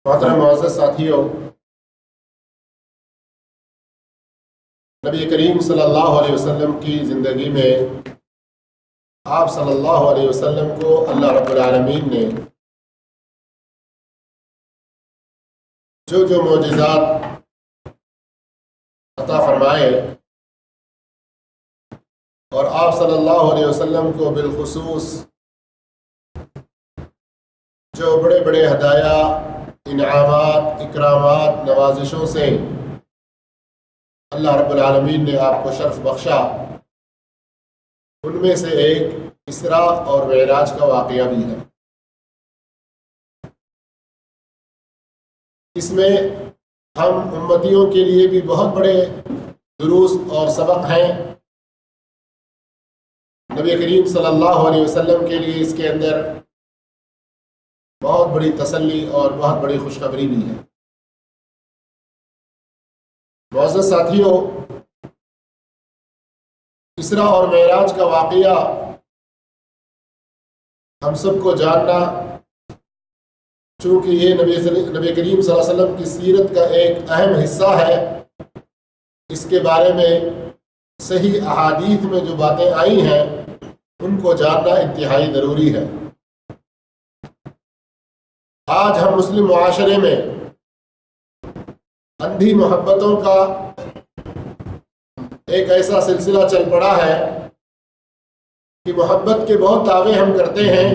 محترم معزز ساتھیوں، نبی کریم صلی اللہ علیہ وسلم کی زندگی میں آپ صلی اللہ علیہ وسلم کو اللہ رب العالمین نے جو معجزات عطا فرمائے اور آپ صلی اللہ علیہ وسلم کو بالخصوص جو بڑے بڑے ہدایہ، انعامات، اکرامات، نوازشوں سے اللہ رب العالمین نے آپ کو شرف بخشا، ان میں سے ایک اسراء اور معراج کا واقعہ بھی ہے۔ اس میں ہم امتیوں کے لیے بھی بہت بڑے دروس اور سبق ہیں۔ نبی کریم صلی اللہ علیہ وسلم کے لیے اس کے اندر بہت بڑی تسلی اور بہت بڑی خوشخبری بھی ہے۔ معزز ساتھیوں، اسراء اور معراج کا واقعہ ہم سب کو جاننا، چونکہ یہ نبی کریم صلی اللہ علیہ وسلم کی سیرت کا ایک اہم حصہ ہے، اس کے بارے میں صحیح احادیث میں جو باتیں آئی ہیں ان کو جاننا انتہائی ضروری ہے۔ آج ہم مسلم معاشرے میں اندھی محبتوں کا ایک ایسا سلسلہ چل پڑا ہے کہ محبت کے بہت دعوے ہم کرتے ہیں،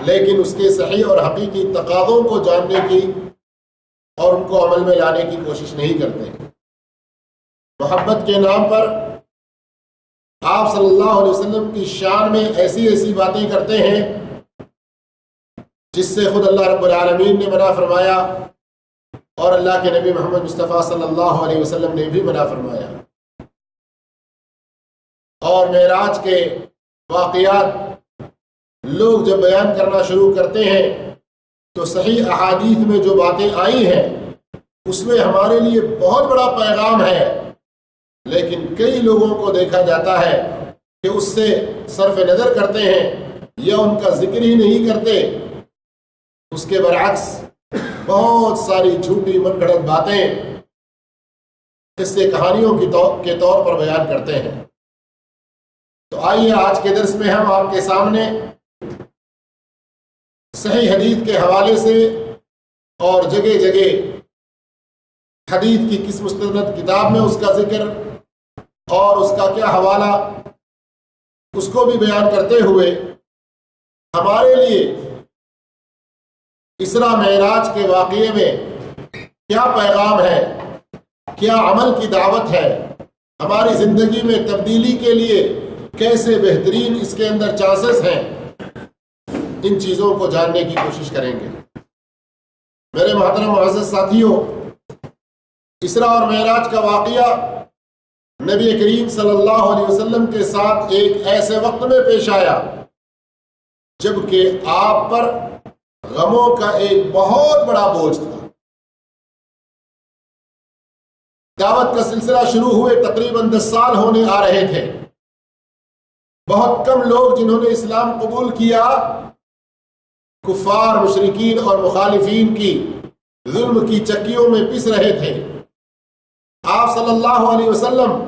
لیکن اس کے صحیح اور حقیقی تقاضوں کو جاننے کی اور ان کو عمل میں لانے کی کوشش نہیں کرتے۔ محبت کے نام پر آپ صلی اللہ علیہ وسلم کی شان میں ایسی ایسی باتیں کرتے ہیں جس سے خود اللہ رب العالمین نے منع فرمایا اور اللہ کے نبی محمد مصطفیٰ صلی اللہ علیہ وسلم نے بھی منع فرمایا۔ اور معراج کے واقعات لوگ جب بیان کرنا شروع کرتے ہیں تو صحیح احادیث میں جو باتیں آئی ہیں اس میں ہمارے لیے بہت بڑا پیغام ہے، لیکن کئی لوگوں کو دیکھا جاتا ہے کہ اس سے صرف نظر کرتے ہیں یا ان کا ذکر ہی نہیں کرتے۔ اس کے برعکس بہت ساری جھوٹی من گھڑت باتیں اس سے کہانیوں کے طور پر بیان کرتے ہیں۔ تو آئیے آج کے درس میں ہم آپ کے سامنے صحیح حدیث کے حوالے سے اور جگہ جگہ حدیث کی کس مستند کتاب میں اس کا ذکر اور اس کا کیا حوالہ، اس کو بھی بیان کرتے ہوئے ہمارے لیے اسراء معراج کے واقعے میں کیا پیغام ہے، کیا عمل کی دعوت ہے، ہماری زندگی میں تبدیلی کے لیے کیسے بہترین اس کے اندر چانسز ہیں، ان چیزوں کو جاننے کی کوشش کریں گے۔ میرے محترم معزز ساتھیوں، اسراء اور معراج کا واقعہ نبی کریم صلی اللہ علیہ وسلم کے ساتھ ایک ایسے وقت میں پیش آیا جبکہ آپ پر غموں کا ایک بہت بڑا بوجھ تھا۔ دعوت کا سلسلہ شروع ہوئے تقریباً 10 سال ہونے آ رہے تھے۔ بہت کم لوگ جنہوں نے اسلام قبول کیا کفار، مشرکین اور مخالفین کی ظلم کی چکیوں میں پس رہے تھے۔ آپ صلی اللہ علیہ وسلم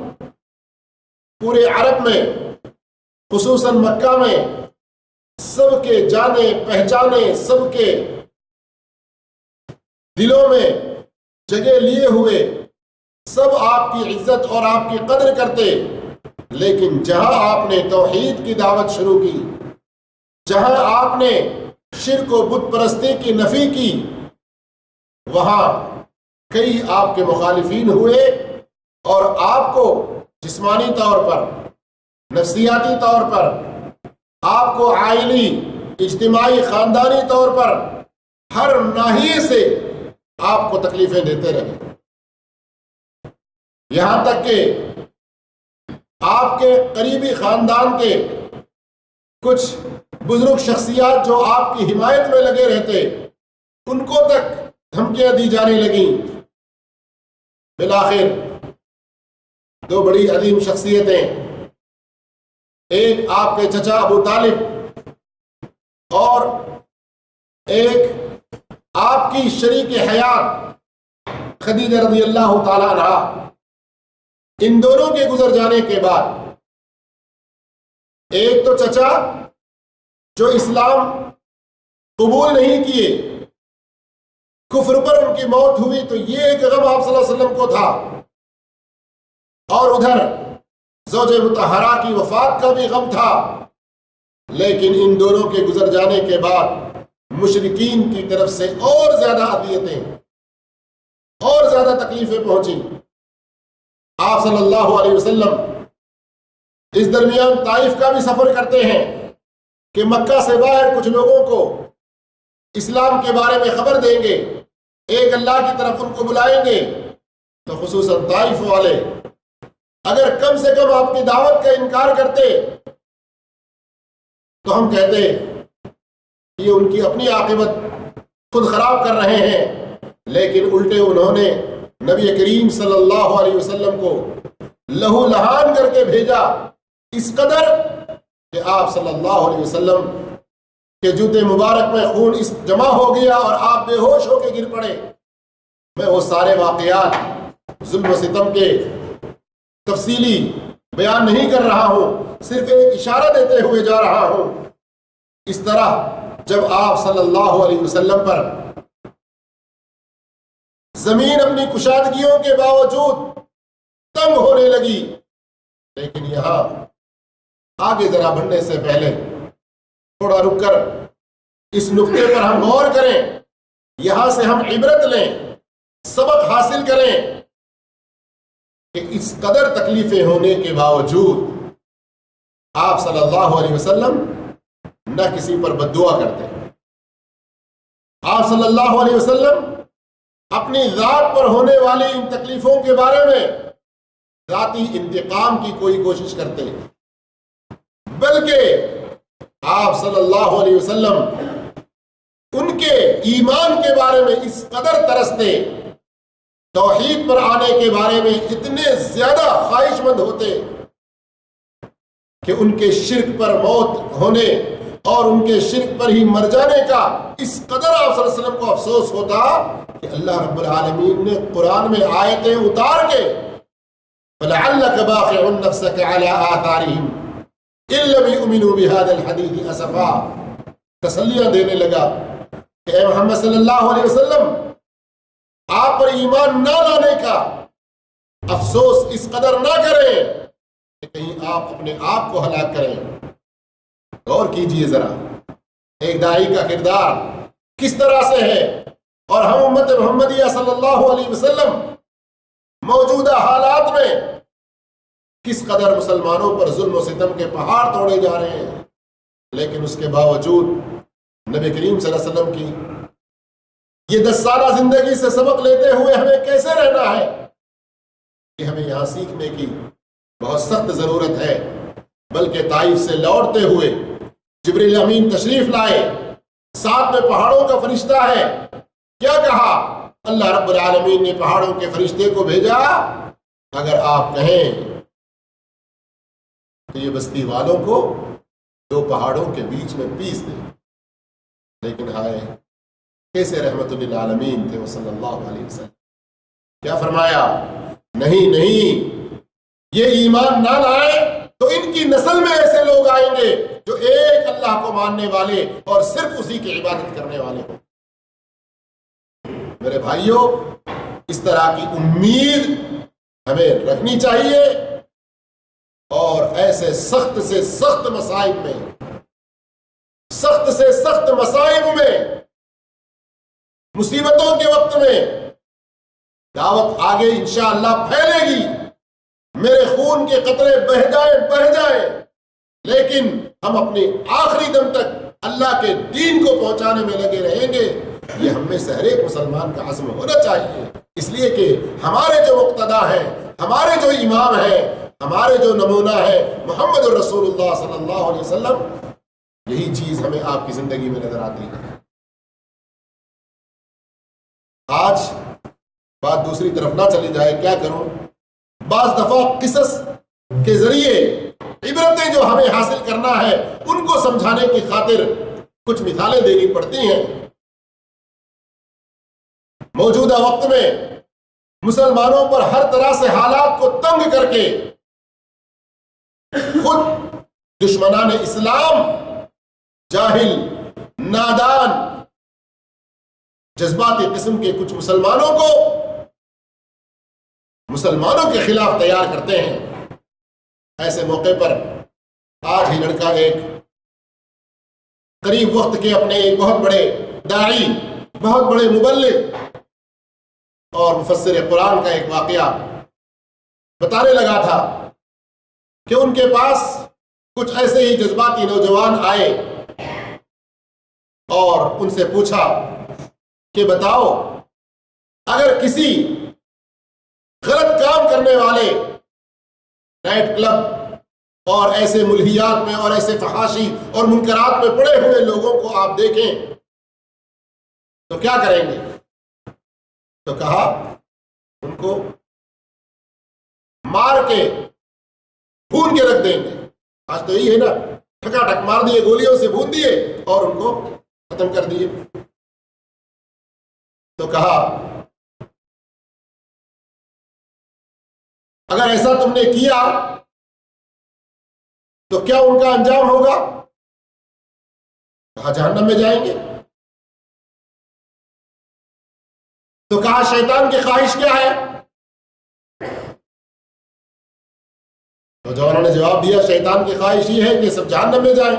پورے عرب میں خصوصاً مکہ میں سب کے جانے پہچانے، سب کے دلوں میں جگہ لیے ہوئے، سب آپ کی عزت اور آپ کی قدر کرتے، لیکن جہاں آپ نے توحید کی دعوت شروع کی، جہاں آپ نے شرک و بت پرستی کی نفی کی، وہاں کئی آپ کے مخالفین ہوئے اور آپ کو جسمانی طور پر، نفسیاتی طور پر، آپ کو عائلی، اجتماعی، خاندانی طور پر ہر ناحیے سے آپ کو تکلیفیں دیتے رہے، یہاں تک کہ آپ کے قریبی خاندان کے کچھ بزرگ شخصیات جو آپ کی حمایت میں لگے رہتے ان کو تک دھمکیاں دی جانے لگیں۔ بالآخر دو بڑی عظیم شخصیتیں، ایک آپ کے چچا ابو طالب اور ایک آپ کی شریک حیات خدیجہ رضی اللہ تعالیٰ عنہا، ان دونوں کے گزر جانے کے بعد ایک تو چچا جو اسلام قبول نہیں کیے، کفر پر ان کی موت ہوئی، تو یہ ایک غم آپ صلی اللہ علیہ وسلم کو تھا، اور ادھر زوج مطہرہ کی وفات کا بھی غم تھا۔ لیکن ان دونوں کے گزر جانے کے بعد مشرکین کی طرف سے اور زیادہ اذیتیں، اور زیادہ تکلیفیں پہنچیں۔ آپ صلی اللہ علیہ وسلم اس درمیان طائف کا بھی سفر کرتے ہیں کہ مکہ سے باہر کچھ لوگوں کو اسلام کے بارے میں خبر دیں گے، ایک اللہ کی طرف ان کو بلائیں گے، تو خصوصاً طائف والے اگر کم سے کم آپ کی دعوت کا انکار کرتے تو ہم کہتے یہ ان کی اپنی عاقبت خود خراب کر رہے ہیں، لیکن الٹے انہوں نے نبی کریم صلی اللہ علیہ وسلم کو لہو لہان کر کے بھیجا، اس قدر کہ آپ صلی اللہ علیہ وسلم کے جوتے مبارک میں خون اس جمع ہو گیا اور آپ بے ہوش ہو کے گر پڑے۔ میں وہ سارے واقعات ظلم و ستم کے تفصیلی بیان نہیں کر رہا ہوں، صرف ایک اشارہ دیتے ہوئے جا رہا ہوں۔ اس طرح جب آپ صلی اللہ علیہ وسلم پر زمین اپنی کشادگیوں کے باوجود تنگ ہونے لگی، لیکن یہاں آگے ذرا بڑھنے سے پہلے تھوڑا رک کر اس نقطے پر ہم غور کریں، یہاں سے ہم عبرت لیں، سبق حاصل کریں کہ اس قدر تکلیفیں ہونے کے باوجود آپ صلی اللہ علیہ وسلم نہ کسی پر بد دعا کرتے، آپ صلی اللہ علیہ وسلم اپنی ذات پر ہونے والی ان تکلیفوں کے بارے میں ذاتی انتقام کی کوئی کوشش کرتے، بلکہ آپ صلی اللہ علیہ وسلم ان کے ایمان کے بارے میں اس قدر ترستے، توحید پر آنے کے بارے میں اتنے زیادہ خواہش مند ہوتے کہ ان کے شرک پر موت ہونے اور ان کے شرک پر ہی مر جانے کا اس قدر آپ صلی اللہ علیہ وسلم کو افسوس ہوتا کہ اللہ رب العالمین نے قرآن میں آیتیں اتار کے فَلَعَلَّكَ بَاخِعٌ نَفْسَكَ عَلَىٰ آثَارِهِمْ إِن لَّمْ يُؤْمِنُوا بِهَٰذَا الْحَدِيثِ أَسَفًا تسلیاں دینے لگا کہ اے محمد صلی اللہ علیہ وسلم، آپ پر ایمان نہ لانے کا افسوس اس قدر نہ کریں کہ کہیں آپ اپنے آپ کو ہلاک کریں۔ غور کیجئے ذرا، ایک داعی کا کردار کس طرح سے ہے، اور ہم امت محمدیہ صلی اللہ علیہ وسلم موجودہ حالات میں کس قدر مسلمانوں پر ظلم و ستم کے پہاڑ توڑے جا رہے ہیں، لیکن اس کے باوجود نبی کریم صلی اللہ علیہ وسلم کی یہ 10 سالہ زندگی سے سبق لیتے ہوئے ہمیں کیسے رہنا ہے، کہ ہمیں یہاں سیکھنے کی بہت سخت ضرورت ہے۔ بلکہ طائف سے لوٹتے ہوئے جبریل امین تشریف لائے، ساتھ میں پہاڑوں کا فرشتہ ہے، کیا کہا؟ اللہ رب العالمین نے پہاڑوں کے فرشتے کو بھیجا، اگر آپ کہیں تو یہ بستی والوں کو 2 پہاڑوں کے بیچ میں پیس دیں۔ لیکن ہائے کیسے رحمت للعالمین تھے وہ صلی اللہ علیہ وسلم، کیا فرمایا؟ نہیں نہیں، یہ ایمان نہ لائے تو ان کی نسل میں ایسے لوگ آئیں گے جو ایک اللہ کو ماننے والے اور صرف اسی کی عبادت کرنے والے ہوں۔ میرے بھائیوں، اس طرح کی امید ہمیں رکھنی چاہیے، اور ایسے سخت سے سخت مصائب میں، سخت سے سخت مصائب میں، مصیبتوں کے وقت میں دعوت آگے انشاءاللہ پھیلے گی، میرے خون کے قطرے بہہ جائیں، لیکن ہم اپنے آخری دم تک اللہ کے دین کو پہنچانے میں لگے رہیں گے۔ یہ ہم میں سے ہر ایک مسلمان کا عزم ہونا چاہیے، اس لیے کہ ہمارے جو مقتدا ہیں، ہمارے جو امام ہیں، ہمارے جو نمونہ ہے محمد رسول اللہ صلی اللہ علیہ وسلم، یہی چیز ہمیں آپ کی زندگی میں نظر آتی ہے۔ آج بات دوسری طرف نہ چلی جائے، کیا کروں؟ بعض دفعہ قصص کے ذریعے عبرتیں جو ہمیں حاصل کرنا ہے ان کو سمجھانے کی خاطر کچھ مثالیں دینی پڑتی ہیں۔ موجودہ وقت میں مسلمانوں پر ہر طرح سے حالات کو تنگ کر کے خود دشمنان اسلام، جاہل، نادان، جذباتی قسم کے کچھ مسلمانوں کو مسلمانوں کے خلاف تیار کرتے ہیں۔ ایسے موقع پر آج ہی لڑکا ایک قریب وقت کے اپنے ایک بہت بڑے داعی، بہت بڑے مبلغ اور مفسر قرآن کا ایک واقعہ بتانے لگا تھا کہ ان کے پاس کچھ ایسے ہی جذباتی نوجوان آئے اور ان سے پوچھا کہ بتاؤ، اگر کسی غلط کام کرنے والے نائٹ کلب اور ایسے ملہیات میں اور ایسے فحاشی اور منکرات میں پڑے ہوئے لوگوں کو آپ دیکھیں تو کیا کریں گے؟ تو کہا ان کو مار کے بھون کے رکھ دیں گے۔ آج تو یہی ہے نا، ٹھکا ٹھک مار دیے، گولیوں سے بھون دیے اور ان کو ختم کر دیے۔ تو کہا اگر ایسا تم نے کیا تو کیا ان کا انجام ہوگا؟ کہا جہنم میں جائیں گے۔ تو کہا شیطان کی خواہش کیا ہے؟ نوجوانوں نے جواب دیا شیطان کی خواہش یہ ہے کہ سب جہنم میں جائیں۔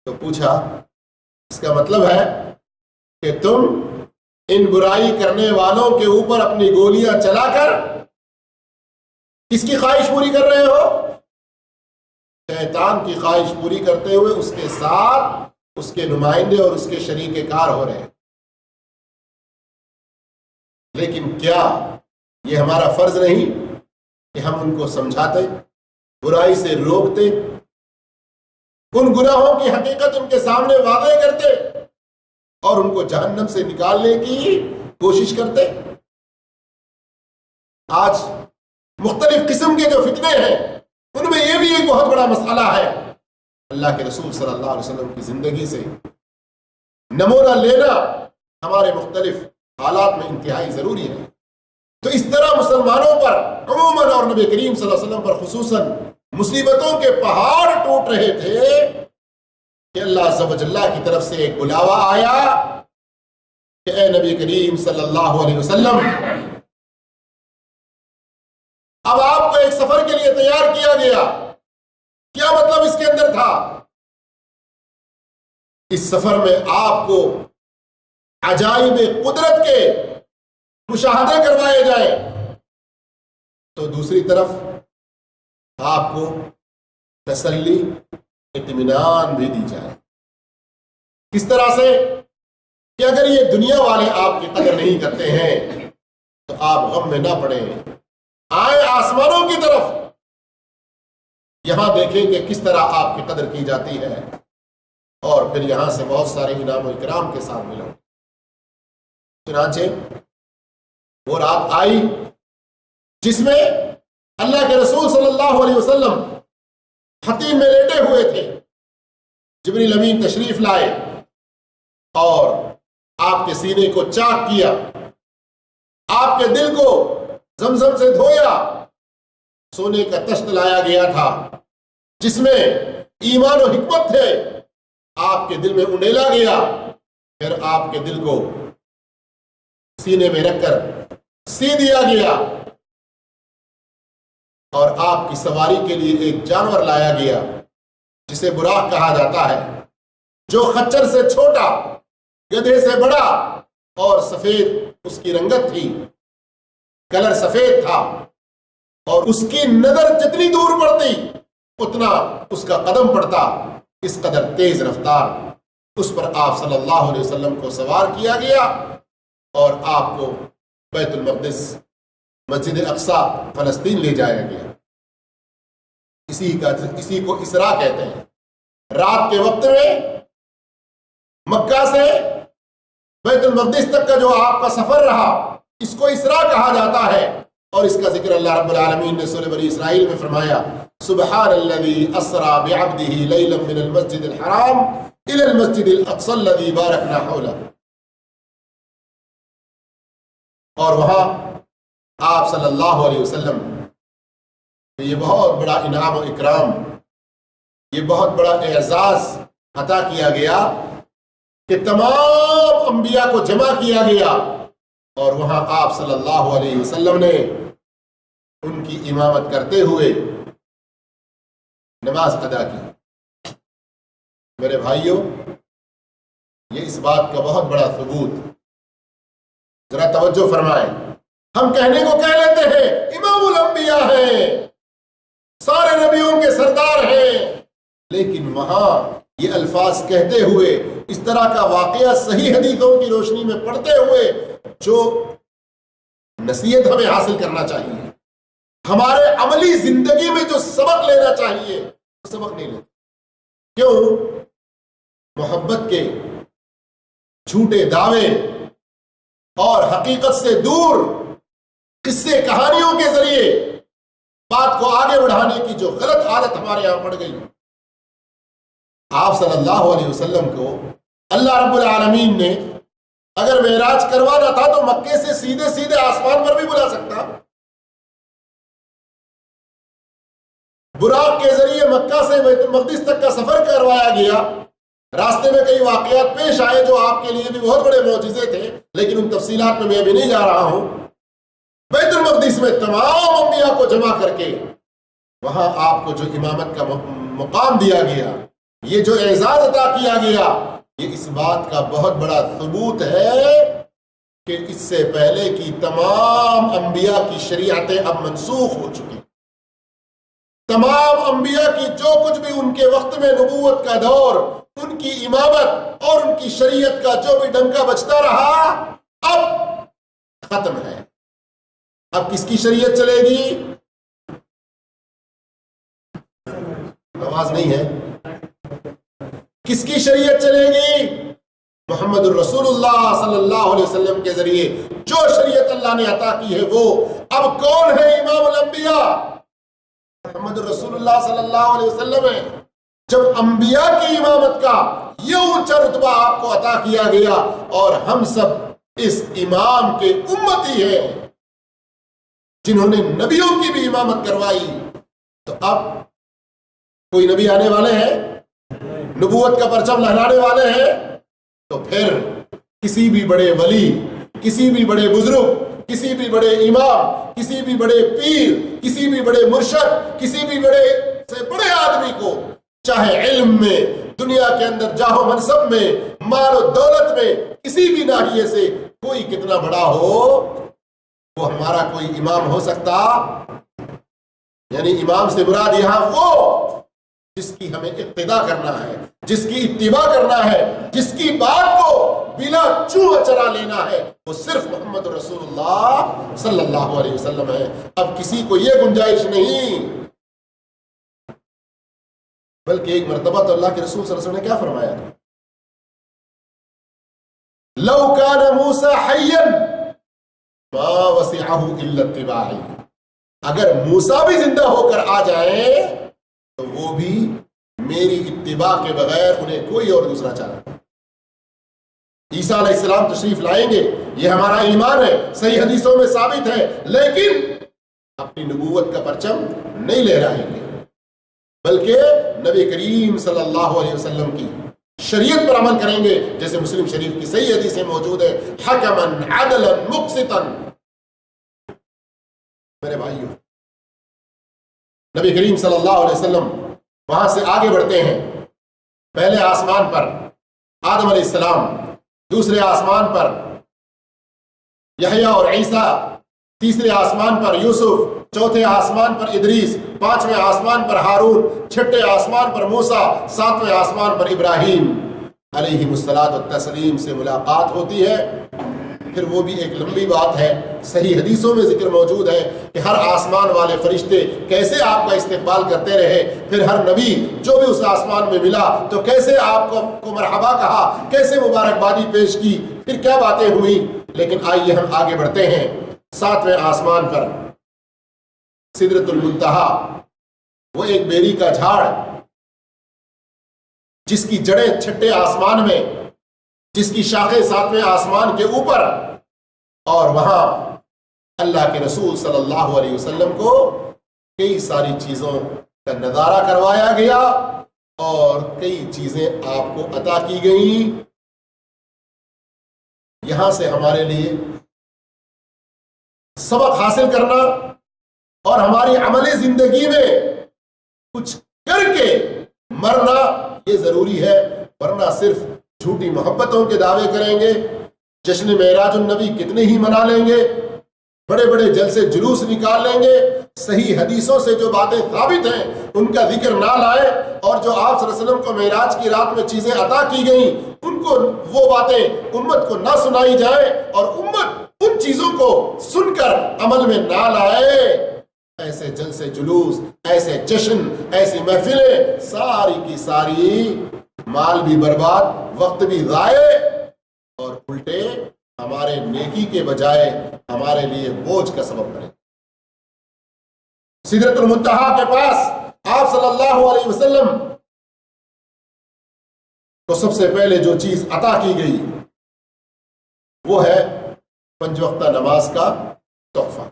تو پوچھا اس کا مطلب ہے کہ تم ان برائی کرنے والوں کے اوپر اپنی گولیاں چلا کر کس کی خواہش پوری کر رہے ہو؟ شیطان کی خواہش پوری کرتے ہوئے اس کے ساتھ اس کے نمائندے اور اس کے شریک کار ہو رہے ہیں۔ لیکن کیا یہ ہمارا فرض نہیں کہ ہم ان کو سمجھاتے، برائی سے روکتے، ان گناہوں کی حقیقت ان کے سامنے واضح کرتے اور ان کو جہنم سے نکالنے کی کوشش کرتے؟ آج مختلف قسم کے جو فتنے ہیں ان میں یہ بھی ایک بہت بڑا مسئلہ ہے۔ اللہ کے رسول صلی اللہ علیہ وسلم کی زندگی سے نمونہ لینا ہمارے مختلف حالات میں انتہائی ضروری ہے۔ تو اس طرح مسلمانوں پر عموماً اور نبی کریم صلی اللہ علیہ وسلم پر خصوصاً مصیبتوں کے پہاڑ ٹوٹ رہے تھے کہ اللہ عز و جل کی طرف سے ایک بلاوا آیا کہ اے نبی کریم صلی اللہ علیہ وسلم، اب آپ کو ایک سفر کے لیے تیار کیا گیا۔ کیا مطلب اس کے اندر تھا؟ اس سفر میں آپ کو عجائب قدرت کے مشاہدے کروائے جائیں، تو دوسری طرف آپ کو تسلی، اطمینان بھی دی جائے۔ کس طرح سے کہ اگر یہ دنیا والے آپ کی قدر نہیں کرتے ہیں تو آپ غم میں نہ پڑیں، آئیں آسمانوں کی طرف، یہاں دیکھیں کہ کس طرح آپ کی قدر کی جاتی ہے، اور پھر یہاں سے بہت سارے انعام و اکرام کے ساتھ ملو۔ چنانچہ وہ رات آئی جس میں اللہ کے رسول صلی اللہ علیہ وسلم حتیم میں لیٹے ہوئے تھے۔ جبریل امین تشریف لائے اور آپ کے سینے کو چاک کیا، آپ کے دل کو زمزم سے دھویا، سونے کا تشت لایا گیا تھا جس میں ایمان و حکمت تھے، آپ کے دل میں انڈیلا گیا، پھر آپ کے دل کو سینے میں رکھ کر سی دیا گیا، اور آپ کی سواری کے لیے ایک جانور لایا گیا جسے براق کہا جاتا ہے، جو خچر سے چھوٹا، گدھے سے بڑا اور سفید اس کی رنگت تھی، کلر سفید تھا، اور اس کی نظر جتنی دور پڑتی اتنا اس کا قدم پڑتا، اس قدر تیز رفتار۔ اس پر آپ صلی اللہ علیہ وسلم کو سوار کیا گیا اور آپ کو بیت المقدس، مسجد اقصی، فلسطین لے جایا گیا۔ اسی کو اسراء کہتے ہیں۔ رات کے وقت میں مکہ سے بیت المقدس تک کا جو آپ کا سفر رہا، اس کو اسراء کہا جاتا ہے، اور اس کا ذکر اللہ رب العالمین نے سورہ بنی اسرائیل میں فرمایا، سبحان الذی اسرا بعبدہ لیلا من المسجد الحرام الی المسجد الاقصی الذی بارکنا حولہ۔ اور وہاں آپ صلی اللہ علیہ وسلم یہ بہت بڑا انعام و اکرام، یہ بہت بڑا اعزاز عطا کیا گیا کہ تمام انبیاء کو جمع کیا گیا اور وہاں آپ صلی اللہ علیہ وسلم نے ان کی امامت کرتے ہوئے نماز ادا کی۔ میرے بھائیوں، یہ اس بات کا بہت بڑا ثبوت، ذرا توجہ فرمائیں۔ ہم کہنے کو کہہ لیتے ہیں امام الانبیاء ہیں، سارے نبیوں کے سردار ہیں، لیکن وہاں یہ الفاظ کہتے ہوئے، اس طرح کا واقعہ صحیح حدیثوں کی روشنی میں پڑھتے ہوئے جو نصیحت ہمیں حاصل کرنا چاہیے، ہمارے عملی زندگی میں جو سبق لینا چاہیے وہ سبق نہیں لیتے۔ کیوں؟ محبت کے جھوٹے دعوے اور حقیقت سے دور قصے کہانیوں کے ذریعے بات کو آگے بڑھانے کی جو غلط عادت ہمارے یہاں پڑ گئی۔ آپ صلی اللہ علیہ وسلم کو اللہ رب العالمین نے اگر معراج کروانا تھا تو مکے سے سیدھے سیدھے آسمان پر بھی بلا سکتا۔ براق کے ذریعے مکہ سے بیت المقدس تک کا سفر کروایا گیا۔ راستے میں کئی واقعات پیش آئے جو آپ کے لیے بھی بہت بڑے معجزے تھے، لیکن ان تفصیلات میں ابھی نہیں جا رہا ہوں۔ بیت المقدس میں تمام انبیاء کو جمع کر کے وہاں آپ کو جو امامت کا مقام دیا گیا، یہ جو اعزاز عطا کیا گیا، یہ اس بات کا بہت بڑا ثبوت ہے کہ اس سے پہلے کی تمام انبیاء کی شریعتیں اب منسوخ ہو چکی۔ تمام انبیاء کی جو کچھ بھی ان کے وقت میں نبوت کا دور، ان کی امامت اور ان کی شریعت کا جو بھی ڈنکا بجتا رہا، اب ختم ہے۔ اب کس کی شریعت چلے گی؟ آواز نہیں ہے۔ کس کی شریعت چلے گی؟ محمد الرسول اللہ صلی اللہ علیہ وسلم کے ذریعے جو شریعت اللہ نے عطا کی ہے وہ۔ اب کون ہے امام الانبیاء؟ محمد الرسول اللہ صلی اللہ علیہ وسلم ہے۔ جب انبیاء کی امامت کا یہ اونچا رتبہ آپ کو عطا کیا گیا اور ہم سب اس امام کے امتی ہیں جنہوں نے نبیوں کی بھی امامت کروائی، تو اب کوئی نبی آنے والے ہیں، نبوت کا پرچم لہرانے والے ہیں، تو پھر کسی بھی بڑے ولی، کسی بھی بڑے بزرگ، کسی بھی بڑے امام، کسی بھی بڑے پیر، کسی بھی بڑے مرشد، کسی بھی بڑے سے بڑے آدمی کو، چاہے علم میں، دنیا کے اندر جاہ و منصب میں، مال و دولت میں، کسی بھی ناحیے سے کوئی کتنا بڑا ہو، وہ ہمارا کوئی امام ہو سکتا؟ یعنی امام سے مراد یہاں وہ جس کی ہمیں اقتدا کرنا ہے، جس کی اتباع کرنا ہے، جس کی بات کو بلا چوہ چرا لینا ہے، وہ صرف محمد رسول اللہ صلی اللہ علیہ وسلم ہے۔ اب کسی کو یہ گنجائش نہیں، بلکہ ایک مرتبہ تو اللہ کے رسول صلی اللہ علیہ وسلم نے کیا فرمایا تھا؟ لو کان موسیٰ حیا ما وسعہ الا اتباعی، اگر موسیٰ بھی زندہ ہو کر آ جائیں تو وہ بھی میری اتباع کے بغیر انہیں کوئی اور دوسرا چاہتا۔ عیسیٰ علیہ السلام تشریف لائیں گے، یہ ہمارا ایمان ہے، صحیح حدیثوں میں ثابت ہے، لیکن اپنی نبوت کا پرچم نہیں لہرائیں گے، بلکہ نبی کریم صلی اللہ علیہ وسلم کی شریعت پر عمل کریں گے، جیسے مسلم شریف کی صحیح حدیثیں موجود ہے، حکمن عدلا مقسطا۔ میرے بھائیوں، نبی کریم صلی اللہ علیہ وسلم وہاں سے آگے بڑھتے ہیں، پہلے آسمان پر آدم علیہ السلام، دوسرے آسمان پر یحییٰ اور عیسیٰ، تیسرے آسمان پر یوسف، چوتھے آسمان پر ادریس، پانچویں آسمان پر ہارون، چھٹے آسمان پر موسیٰ، ساتویں آسمان پر ابراہیم علیہ الصلاۃ والتسلیم سے ملاقات ہوتی ہے۔ پھر وہ بھی ایک لمبی بات ہے، صحیح حدیثوں میں ذکر موجود ہے کہ ہر آسمان والے فرشتے کیسے آپ کا استقبال کرتے رہے، پھر ہر نبی جو بھی اس آسمان میں ملا تو کیسے آپ کو مرحبا کہا، کیسے مبارکبادی پیش کی، پھر کیا باتیں ہوئی۔ لیکن آئیے ہم آگے بڑھتے ہیں، ساتویں آسمان پر سدرۃ المنتہا، وہ ایک بیری کا جھاڑ جس کی جڑیں چھٹے آسمان میں، جس کی شاخیں ساتویں آسمان کے اوپر، اور وہاں اللہ کے رسول صلی اللہ علیہ وسلم کو کئی ساری چیزوں کا نظارہ کروایا گیا اور کئی چیزیں آپ کو عطا کی گئیں. یہاں سے ہمارے لیے سبق حاصل کرنا اور ہماری عملی زندگی میں کچھ کر کے مرنا یہ ضروری ہے، ورنہ صرف جھوٹی محبتوں کے دعوے کریں گے، جشن معراج النبی کتنے ہی منا لیں گے، بڑے بڑے جلسے جلوس نکال لیں گے، صحیح حدیثوں سے جو باتیں ثابت ہیں ان کا ذکر نہ لائیں، اور جو آپ صلی اللہ علیہ وسلم کو معراج کی رات میں چیزیں عطا کی گئیں ان کو وہ باتیں امت کو نہ سنائی جائیں اور امت ان چیزوں کو سن کر عمل میں نہ لائے. ایسے جلسے جلوس، ایسے جشن، ایسی محفلیں ساری کی ساری مال بھی برباد، وقت بھی ضائع اور الٹے ہمارے نیکی کے بجائے ہمارے لیے بوجھ کا سبب بنے. سدرۃ المنتہا کے پاس آپ صلی اللہ علیہ وسلم کو سب سے پہلے جو چیز عطا کی گئی وہ ہے 5 وقتہ نماز کا تحفہ.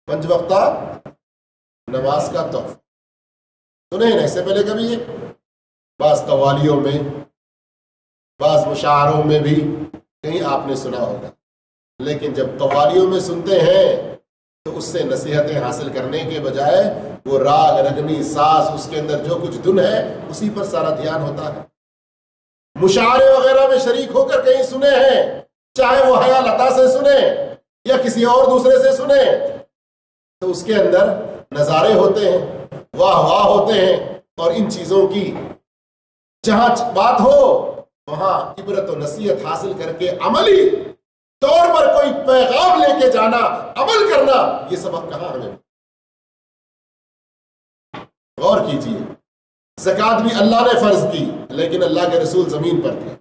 5 وقتہ نماز کا تحفہ سنے نا اس سے پہلے کبھی؟ یہ بعض قوالیوں میں، بعض مشاعروں میں بھی کہیں آپ نے سنا ہوگا، لیکن جب قوالیوں میں سنتے ہیں تو اس سے نصیحتیں حاصل کرنے کے بجائے وہ راگ رگنی ساز اس کے اندر جو کچھ دھن ہے اسی پر سارا دھیان ہوتا ہے. مشاعرے وغیرہ میں شریک ہو کر کہیں سنے ہیں، چاہے وہ حیا لتا سے سنے یا کسی اور دوسرے سے سنے، تو اس کے اندر نظارے ہوتے ہیں، واہ واہ ہوتے ہیں، اور ان چیزوں کی جہاں بات ہو وہاں عبرت و نصیحت حاصل کر کے عملی طور پر کوئی پیغام لے کے جانا، عمل کرنا، یہ سبق کہاں ہمیں؟ غور کیجئے، زکوٰۃ بھی اللہ نے فرض کی لیکن اللہ کے رسول زمین پر تھے،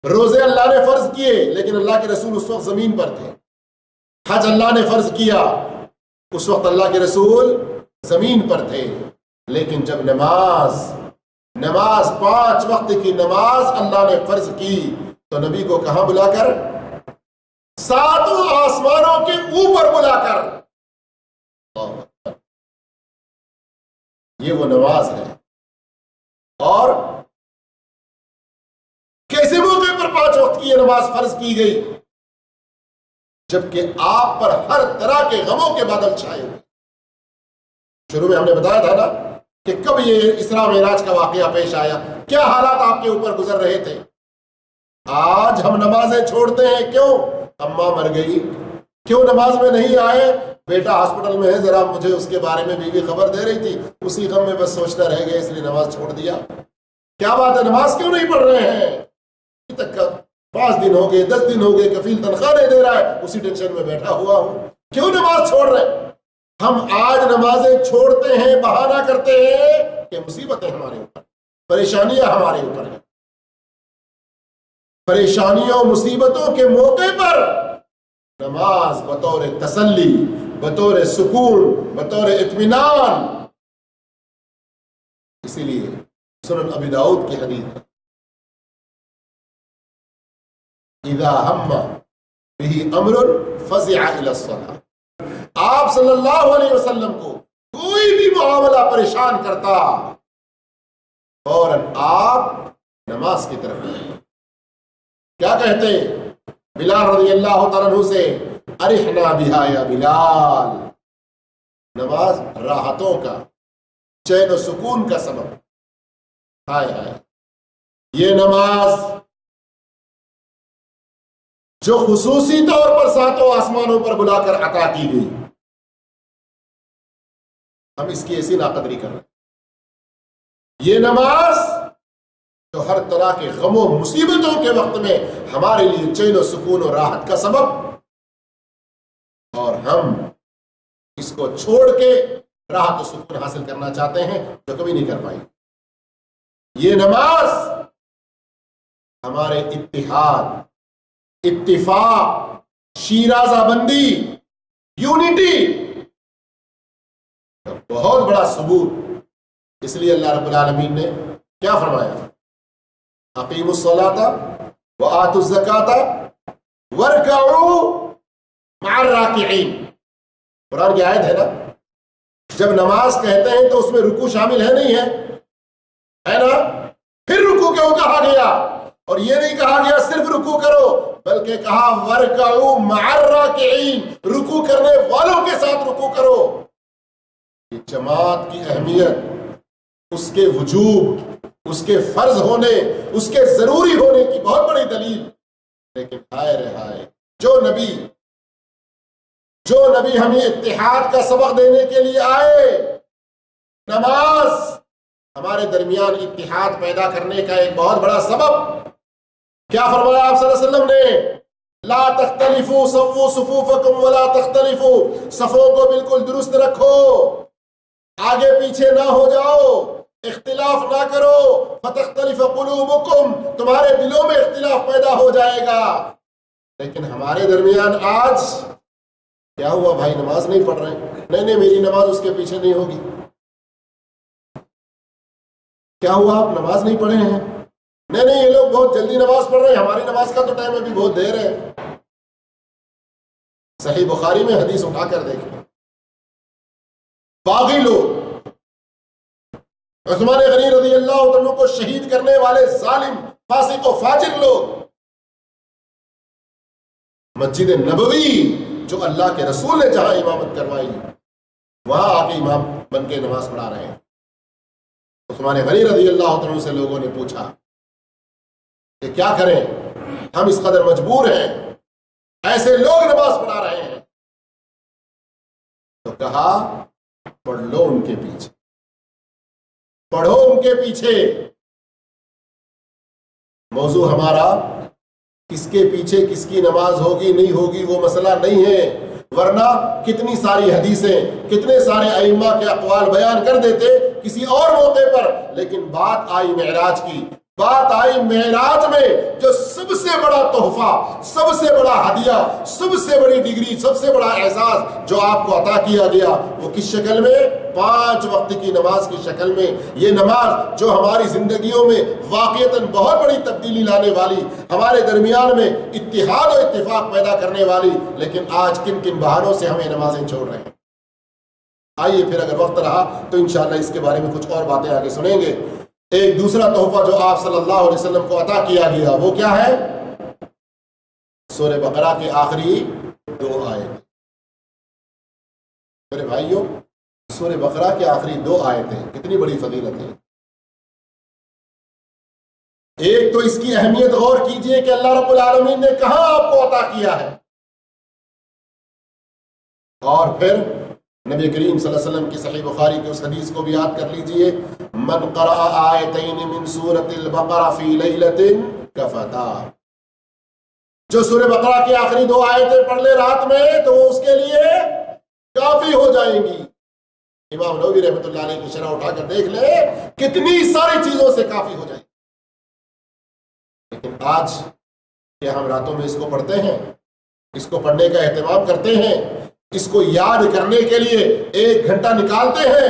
روزے اللہ نے فرض کیے لیکن اللہ کے رسول اس وقت زمین پر تھے، حج اللہ نے فرض کیا اس وقت اللہ کے رسول زمین پر تھے، لیکن جب نماز 5 وقت کی نماز اللہ نے فرض کی تو نبی کو کہاں بلا کر؟ 7 آسمانوں کے اوپر بلا کر. یہ وہ نماز ہے. اور کیسے موقع پر 5 وقت کی یہ نماز فرض کی گئی؟ جبکہ آپ پر ہر طرح کے غموں کے بادل چھائے ہوئے. شروع میں ہم نے بتایا تھا نا کہ کب یہ اسراء معراج کا واقعہ پیش آیا، کیا حالات آپ کے اوپر گزر رہے تھے. آج ہم نمازیں چھوڑتے ہیں، کیوں؟ اماں مر گئی، کیوں نماز میں نہیں آئے؟ بیٹا ہاسپٹل میں ہے، ذرا مجھے اس کے بارے میں بیوی خبر دے رہی تھی، اسی غم میں بس سوچتا رہ گیا اس لیے نماز چھوڑ دیا. کیا بات ہے، نماز کیوں نہیں پڑھ رہے ہیں؟ ابھی تک 5 دن ہو گئے، 10 دن ہو گئے، کفیل تنخواہ نہیں دے رہا ہے، اسی ٹینشن میں بیٹھا ہوا ہوں. کیوں نماز چھوڑ رہے؟ ہم آج نمازیں چھوڑتے ہیں، بہانہ کرتے ہیں کہ مصیبتیں ہمارے اوپر، پریشانیاں ہمارے اوپر ہیں. پریشانیوں مصیبتوں کے موقع پر نماز بطور تسلی، بطور سکون، بطور اطمینان. اسی لیے سنن ابی داؤد کی حدیث اذا ہم بہ امر فزع الی الصلاۃ، آپ صلی اللہ علیہ وسلم کو کوئی بھی معاملہ پریشان کرتا فوراً آپ نماز کی طرف گئے. کیا کہتے بلال رضی اللہ تعالیٰ عنہ سے، ارحنا بہا یا بلال، نماز راحتوں کا، چین و سکون کا سبب. ہائے ہائے، یہ نماز جو خصوصی طور پر 7 آسمانوں پر بلا کر عطا کی گئی، ہم اس کی ایسی ناقدری کر رہے ہیں. یہ نماز جو ہر طرح کے غم و مصیبتوں کے وقت میں ہمارے لیے چین و سکون و راحت کا سبب، اور ہم اس کو چھوڑ کے راحت و سکون حاصل کرنا چاہتے ہیں جو کبھی نہیں کر پائیں. یہ نماز ہمارے اتحاد، اتفاق، شیرازہ بندی، یونٹی کا بہت بڑا ثبوت. اس لیے اللہ رب العالمین نے کیا فرمایا؟ اقیموا الصلاۃ وآتوا الزکاۃ وارکعوا مع الراکعین، قرآن کی آیت ہے نا، جب نماز کہتے ہیں تو اس میں رکوع شامل ہے نہیں ہے نا؟ پھر رکوع کیوں کہا گیا؟ اور یہ نہیں کہا گیا صرف رکوع کرو، بلکہ کہا وَارْكَعُوا مَعَ الرَّاكِعِينَ، رکوع کرنے والوں کے ساتھ رکوع کرو۔ یہ جماعت کی اہمیت، اس کے وجوب، اس کے فرض ہونے، اس کے ضروری ہونے کی بہت بڑی دلیل۔ لیکن ہائے رہائے، جو نبی ہمیں اتحاد کا سبق دینے کے لیے آئے، نماز ہمارے درمیان اتحاد پیدا کرنے کا ایک بہت بڑا سبب۔ کیا فرمایا آپ صلی اللہ علیہ وسلم نے؟ لا تختلفوا سووا صفوفکم ولا تختلفوا، صفوں کو بالکل درست رکھو، آگے پیچھے نہ ہو جاؤ، اختلاف نہ کرو، فتختلف قلوبکم، تمہارے دلوں میں اختلاف پیدا ہو جائے گا۔ لیکن ہمارے درمیان آج کیا ہوا؟ بھائی نماز نہیں پڑھ رہے، نہیں میری نماز اس کے پیچھے نہیں ہوگی۔ کیا ہوا؟ آپ نماز نہیں پڑھے ہیں؟ نہیں یہ لوگ بہت جلدی نماز پڑھ رہے ہیں، ہماری نماز کا تو ٹائم ابھی بہت دیر ہے۔ صحیح بخاری میں حدیث اٹھا کر دیکھیں، باغی لوگ، عثمان غنی رضی اللہ عنہ کو شہید کرنے والے ظالم فاسق و فاجر لوگ، مسجد نبوی جو اللہ کے رسول نے جہاں امامت کروائی وہاں آ کے امام بن کے نماز پڑھا رہے ہیں۔ عثمان غنی رضی اللہ عنہ سے لوگوں نے پوچھا کہ کیا کریں، ہم اس قدر مجبور ہیں، ایسے لوگ نماز پڑھا رہے ہیں۔ تو کہا پڑھ لو ان کے پیچھے، پڑھو ان کے پیچھے۔ موضوع ہمارا کس کے پیچھے کس کی نماز ہوگی نہیں ہوگی وہ مسئلہ نہیں ہے، ورنہ کتنی ساری حدیثیں، کتنے سارے ائمہ کے اقوال بیان کر دیتے کسی اور موقع پر، لیکن بات آئی معراج کی، بات آئی معراج میں جو سب سے بڑا تحفہ، سب سے بڑا ہدیہ، سب سے بڑی ڈگری، سب سے بڑا اعزاز جو آپ کو عطا کیا گیا، وہ کس شکل میں؟ 5 وقت کی نماز کی شکل میں۔ یہ نماز جو ہماری زندگیوں میں واقعتاً بہت بڑی تبدیلی لانے والی، ہمارے درمیان میں اتحاد و اتفاق پیدا کرنے والی، لیکن آج کن کن بہانوں سے ہمیں نمازیں چھوڑ رہے ہیں۔ آئیے پھر اگر وقت رہا تو انشاءاللہ اس کے بارے میں کچھ اور باتیں آگے سنیں گے۔ ایک دوسرا تحفہ جو آپ صلی اللہ علیہ وسلم کو عطا کیا گیا وہ کیا ہے؟ سورہ بقرہ کے آخری 2 آیتیں۔ میرے بھائیوں، سورہ بقرہ کے آخری 2 آیتیں کتنی بڑی فضیلت ہے۔ ایک تو اس کی اہمیت غور کیجئے کہ اللہ رب العالمین نے کہاں آپ کو عطا کیا ہے، اور پھر نبی کریم صلی اللہ علیہ وسلم کی صحیح بخاری کی اس حدیث کو بھی یاد کر لیجئے، من قرأ آیتین من سورۃ البقرہ فی لیلۃ کفتا، جو سورہ بقرہ کی آخری 2 آیتیں پڑھ لے رات میں تو وہ اس کے لیے کافی ہو جائیں گی۔ امام نووی رحمۃ اللہ علیہ کی شرح اٹھا کر دیکھ لے، کتنی ساری چیزوں سے کافی ہو جائیں گی۔ لیکن آج کیا ہم راتوں میں اس کو پڑھتے ہیں؟ اس کو پڑھنے کا اہتمام کرتے ہیں؟ اس کو یاد کرنے کے لیے 1 گھنٹہ نکالتے ہیں؟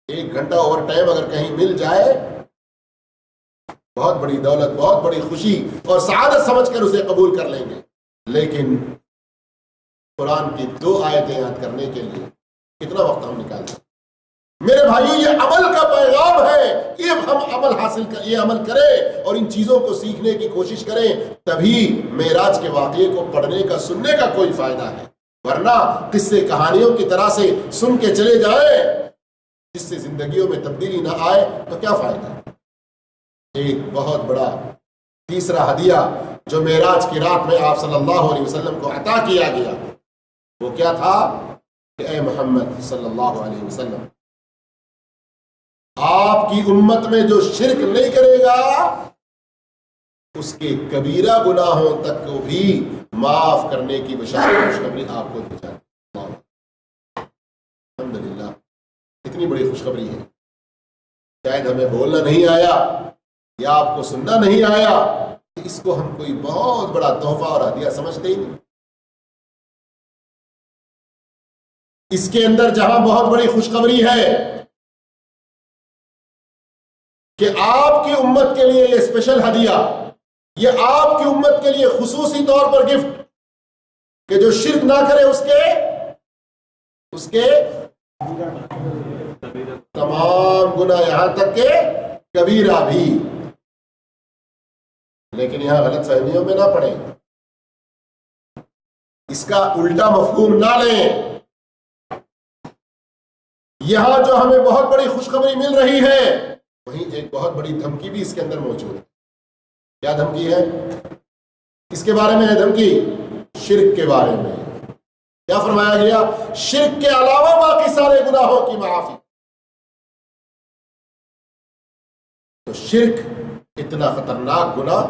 1 گھنٹہ اوور ٹائم اگر کہیں مل جائے، بہت بڑی دولت، بہت بڑی خوشی اور سعادت سمجھ کر اسے قبول کر لیں گے۔ لیکن قرآن کی 2 آیتیں یاد کرنے کے لیے کتنا وقت ہم نکالتے ہیں؟ میرے بھائیوں، یہ عمل کا پیغام ہے کہ ہم یہ عمل کریں اور ان چیزوں کو سیکھنے کی کوشش کریں، تبھی معراج کے واقعے کو پڑھنے کا، سننے کا کوئی فائدہ ہے۔ ورنہ قصے کہانیوں کی طرح سے سن کے چلے جائیں، جس سے زندگیوں میں تبدیلی نہ آئے تو کیا فائدہ؟ ایک بہت بڑا تیسرا ہدیہ جو معراج کی رات میں آپ صلی اللہ علیہ وسلم کو عطا کیا گیا وہ کیا تھا کہ اے محمد صلی اللہ علیہ وسلم، آپ کی امت میں جو شرک نہیں کرے گا اس کے کبیرہ گناہوں تک کو بھی معاف کرنے کی بشارت خوشخبری آپ کو دی جاتی ہے۔ الحمدللہ، اتنی بڑی خوشخبری ہے۔ شاید ہمیں بولنا نہیں آیا یا آپ کو سننا نہیں آیا، اس کو ہم کوئی بہت بڑا تحفہ اور ہدیہ سمجھتے ہی نہیں۔ اس کے اندر جہاں بہت بڑی خوشخبری ہے کہ آپ کی امت کے لیے یہ اسپیشل ہدیہ، یہ آپ کی امت کے لیے خصوصی طور پر گفٹ کہ جو شرک نہ کرے اس کے تمام گناہ، یہاں تک کہ کبیرہ بھی۔ لیکن یہاں غلط فہمیوں میں نہ پڑیں، اس کا الٹا مفہوم نہ لیں۔ یہاں جو ہمیں بہت بڑی خوشخبری مل رہی ہے، وہیں ایک بہت بڑی دھمکی بھی اس کے اندر موجود ہے۔ کیا دھمکی ہے؟ کس کے بارے میں ہے دھمکی؟ شرک کے بارے میں۔ کیا فرمایا گیا؟ شرک کے علاوہ باقی سارے گناہوں کی معافی۔ تو شرک اتنا خطرناک گناہ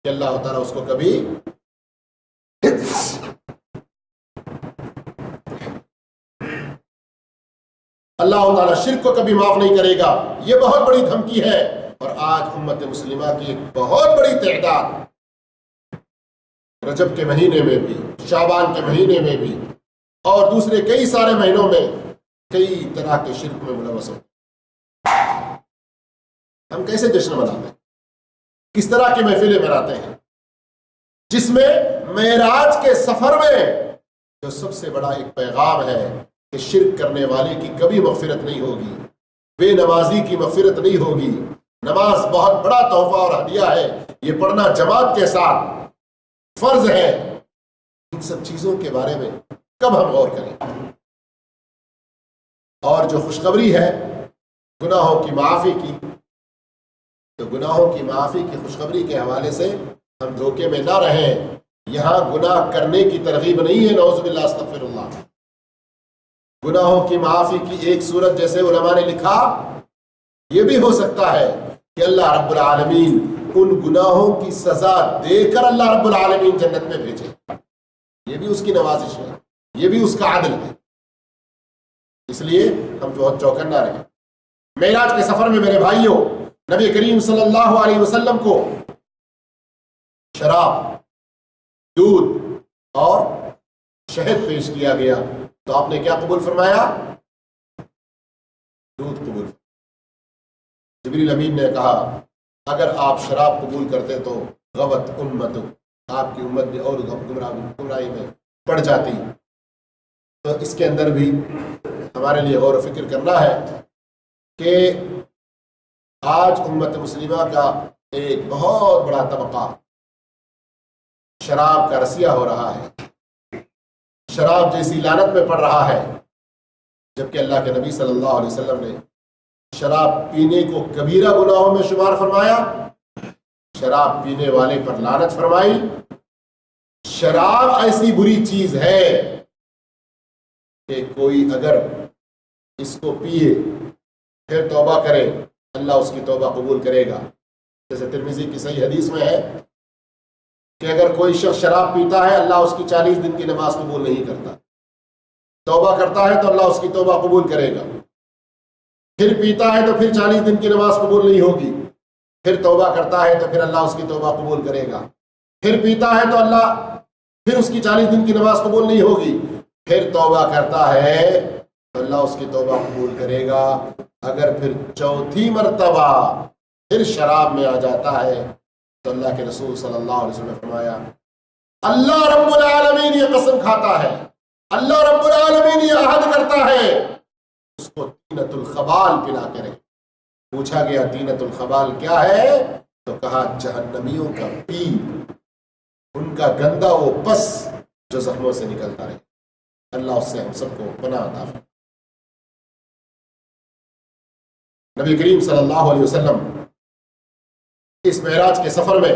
کہ اللہ تعالیٰ اس کو کبھی اللہ تعالیٰ شرک کو کبھی معاف نہیں کرے گا۔ یہ بہت بڑی دھمکی ہے، اور آج امت مسلمہ کی ایک بہت بڑی تعداد رجب کے مہینے میں بھی، شعبان کے مہینے میں بھی، اور دوسرے کئی سارے مہینوں میں کئی طرح کے شرک میں ملوث ہو۔ ہم کیسے جشن مناتے ہیں؟ کس طرح کی محفلیں مناتے ہیں جس میں معراج کے سفر میں جو سب سے بڑا ایک پیغام ہے کہ شرک کرنے والے کی کبھی مغفرت نہیں ہوگی، بے نمازی کی مغفرت نہیں ہوگی۔ نماز بہت بڑا تحفہ اور ہدیہ ہے، یہ پڑھنا جماعت کے ساتھ فرض ہے۔ ان سب چیزوں کے بارے میں کب ہم غور کریں؟ اور جو خوشخبری ہے گناہوں کی معافی کی، تو گناہوں کی معافی کی خوشخبری کے حوالے سے ہم دھوکے میں نہ رہیں۔ یہاں گناہ کرنے کی ترغیب نہیں ہے، نعوذ باللہ استغفر اللہ۔ گناہوں کی معافی کی ایک صورت جیسے علماء نے لکھا، یہ بھی ہو سکتا ہے کہ اللہ رب العالمین ان گناہوں کی سزا دے کر اللہ رب العالمین جنت میں بھیجے۔ یہ بھی اس کی نوازش ہے، یہ بھی اس کا عدل ہے۔ اس لیے ہم بہت چوکنا رہیں۔ معراج کے سفر میں میرے بھائیوں، نبی کریم صلی اللہ علیہ وسلم کو شراب، دودھ اور شہد پیش کیا گیا، تو آپ نے کیا قبول فرمایا؟ دودھ قبول۔ جبریل امین نے کہا اگر آپ شراب قبول کرتے تو غوت امت، آپ کی امت بھی اور گمراہی میں پڑ جاتی۔ تو اس کے اندر بھی ہمارے لیے غور و فکر کرنا ہے کہ آج امت مسلمہ کا ایک بہت بڑا طبقہ شراب کا رسیہ ہو رہا ہے، شراب جیسی لعنت میں پڑ رہا ہے، جبکہ اللہ کے نبی صلی اللہ علیہ وسلم نے شراب پینے کو کبیرہ گناہوں میں شمار فرمایا، شراب پینے والے پر لعنت فرمائی۔ شراب ایسی بری چیز ہے کہ کوئی اگر اس کو پیے پھر توبہ کرے، اللہ اس کی توبہ قبول کرے گا۔ جیسے ترمذی کی صحیح حدیث میں ہے کہ اگر کوئی شخص شراب پیتا ہے، اللہ اس کی 40 دن کی نماز قبول نہیں کرتا، توبہ کرتا ہے تو اللہ اس کی توبہ قبول کرے گا، پھر پیتا ہے تو پھر 40 دن کی نماز قبول نہیں ہوگی، پھر توبہ کرتا ہے تو پھر اللہ اس کی توبہ قبول کرے گا، پھر پیتا ہے تو اللہ پھر اس کی 40 دن کی نماز قبول نہیں ہوگی، پھر توبہ کرتا ہے تو اللہ اس کی توبہ قبول کرے گا۔ اگر پھر چوتھی مرتبہ پھر شراب میں آ جاتا ہے تو اللہ کے رسول صلی اللہ علیہ وسلم نے فرمایا اللہ رب العالمین یہ قسم کھاتا ہے، اللہ رب العالمین یہ عہد کرتا ہے، اس کو طینۃ الخبال پلا کے رہے۔ پوچھا گیا طینۃ الخبال کیا ہے؟ تو کہا جہنمیوں کا پیپ، ان کا گندا وہ پس جو زخموں سے نکلتا رہے۔ اللہ اس سے ہم سب کو پناہ عطا فرمائے۔ نبی کریم صلی اللہ علیہ وسلم اس معراج کے سفر میں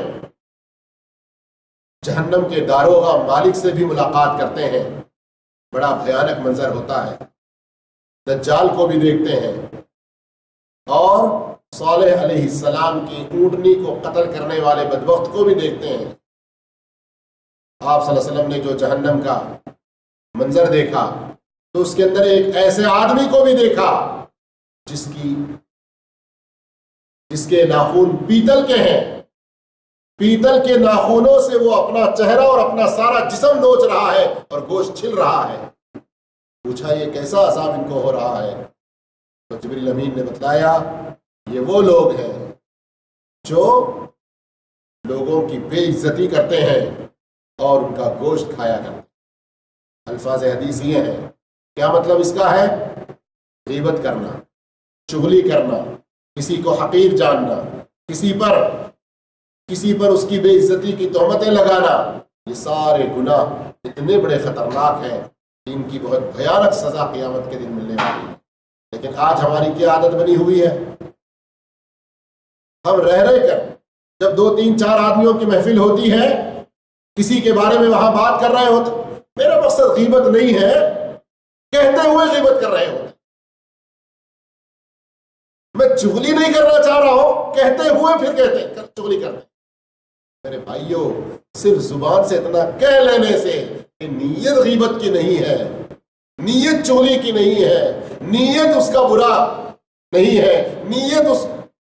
جہنم کے داروغہ مالک سے بھی ملاقات کرتے ہیں۔ بڑا بھیانک منظر ہوتا ہے، دجال کو بھی دیکھتے ہیں اور صالح علیہ السلام کی اونٹنی کو قتل کرنے والے بدبخت کو بھی دیکھتے ہیں۔ آپ صلی اللہ علیہ وسلم نے جو جہنم کا منظر دیکھا تو اس کے اندر ایک ایسے آدمی کو بھی دیکھا جس کے ناخن پیتل کے ہیں، پیتل کے ناخنوں سے وہ اپنا چہرہ اور اپنا سارا جسم نوچ رہا ہے اور گوشت چھل رہا ہے۔ پوچھا یہ کیسا عذاب ان کو ہو رہا ہے؟ تو جبریل امین نے بتلایا یہ وہ لوگ ہیں جو لوگوں کی بے عزتی کرتے ہیں اور ان کا گوشت کھایا کرتے ہیں۔ الفاظ حدیث یہ ہیں. کیا مطلب اس کا ہے؟ غیبت کرنا، چغلی کرنا، کسی کو حقیر جاننا، کسی پر اس کی بے عزتی کی تہمتیں لگانا. یہ سارے گناہ اتنے بڑے خطرناک ہیں کہ ان کی بہت بھیانک سزا قیامت کے دن ملنے والی ہے. لیکن آج ہماری کیا عادت بنی ہوئی ہے؟ ہم رہ کر جب 2 3 4 آدمیوں کی محفل ہوتی ہے، کسی کے بارے میں وہاں بات کر رہے ہوتے، میرا مقصد غیبت نہیں ہے، کہتے ہوئے غیبت کر رہے ہوتے. میں چغلی نہیں کرنا چاہ رہا ہوں، کہتے ہوئے پھر چغلی کرتے. میرے بھائیوں، صرف زبان سے اتنا کہہ لینے سے کہ نیت غیبت کی نہیں ہے، نیت چغلی کی نہیں ہے، نیت اس کا برا نہیں ہے، نیت اس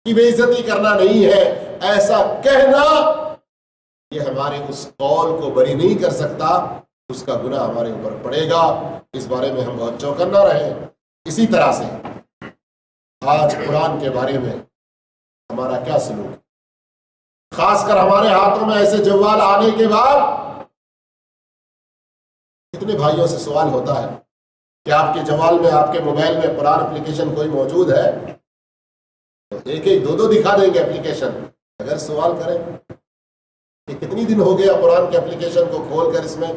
کی بے عزتی کرنا نہیں ہے، ایسا کہنا یہ ہمارے اس قول کو بری نہیں کر سکتا، اس کا گناہ ہمارے اوپر پڑے گا. اس بارے میں ہم بہت چوکنا رہیں. اسی طرح سے آج قرآن کے بارے میں ہمارا کیا سلوک ہے؟ خاص کر ہمارے ہاتھوں میں ایسے جوال آنے کے بعد کتنے بھائیوں سے سوال ہوتا ہے کہ آپ کے جوال میں، آپ کے موبائل میں قرآن اپلیکیشن کوئی موجود ہے؟ تو ایک 2 دکھا دیں گے اپلیکیشن. اگر سوال کریں کہ کتنی دن ہو گیا قرآن کے اپلیکیشن کو کھول کر اس میں،